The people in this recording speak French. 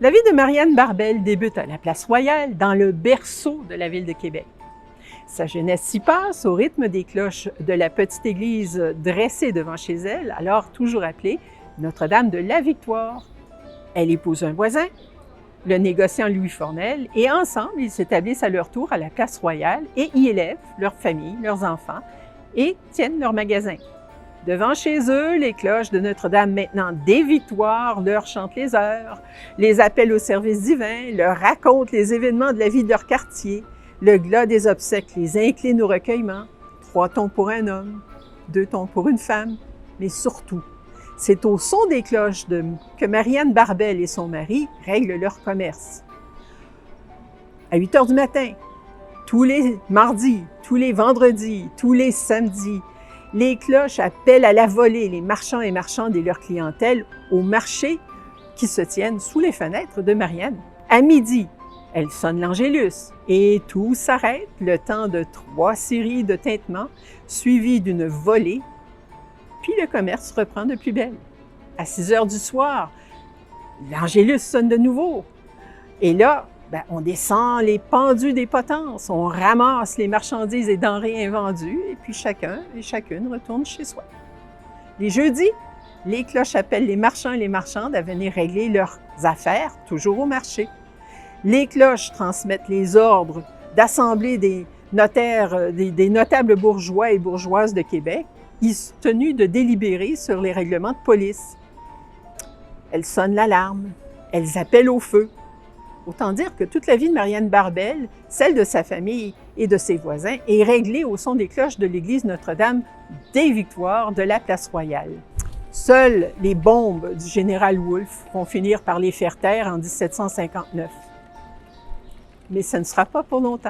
La vie de Marianne Barbel débute à la Place Royale, dans le berceau de la ville de Québec. Sa jeunesse s'y passe au rythme des cloches de la petite église dressée devant chez elle, alors toujours appelée Notre-Dame de la Victoire. Elle épouse un voisin, le négociant Louis Fornel, et ensemble, ils s'établissent à leur tour à la Place Royale et y élèvent leur famille, leurs enfants, et tiennent leur magasin. Devant chez eux, les cloches de Notre-Dame, maintenant des Victoires, leur chantent les heures, les appellent au service divin, leur racontent les événements de la vie de leur quartier. Le glas des obsèques les incline au recueillement. 3 tons pour un homme, 2 tons pour une femme, mais surtout, c'est au son des cloches que Marianne Barbel et son mari règlent leur commerce. À 8 heures du matin, tous les mardis, tous les vendredis, tous les samedis, les cloches appellent à la volée les marchands et marchandes et leur clientèle au marché qui se tiennent sous les fenêtres de Marianne. À midi, elle sonne l'Angélus et tout s'arrête le temps de 3 séries de tintements suivies d'une volée, puis le commerce reprend de plus belle. À 6 heures du soir, l'Angélus sonne de nouveau. Et là, on descend les pendus des potences, on ramasse les marchandises et denrées invendues, et puis chacun et chacune retourne chez soi. Les jeudis, les cloches appellent les marchands et les marchandes à venir régler leurs affaires, toujours au marché. Les cloches transmettent les ordres d'assemblée des notaires, des notables bourgeois et bourgeoises de Québec, tenus de délibérer sur les règlements de police. Elles sonnent l'alarme, elles appellent au feu. Autant dire que toute la vie de Marianne Barbel, celle de sa famille et de ses voisins, est réglée au son des cloches de l'église Notre-Dame des Victoires de la Place Royale. Seules les bombes du général Wolfe vont finir par les faire taire en 1759. Mais ce ne sera pas pour longtemps.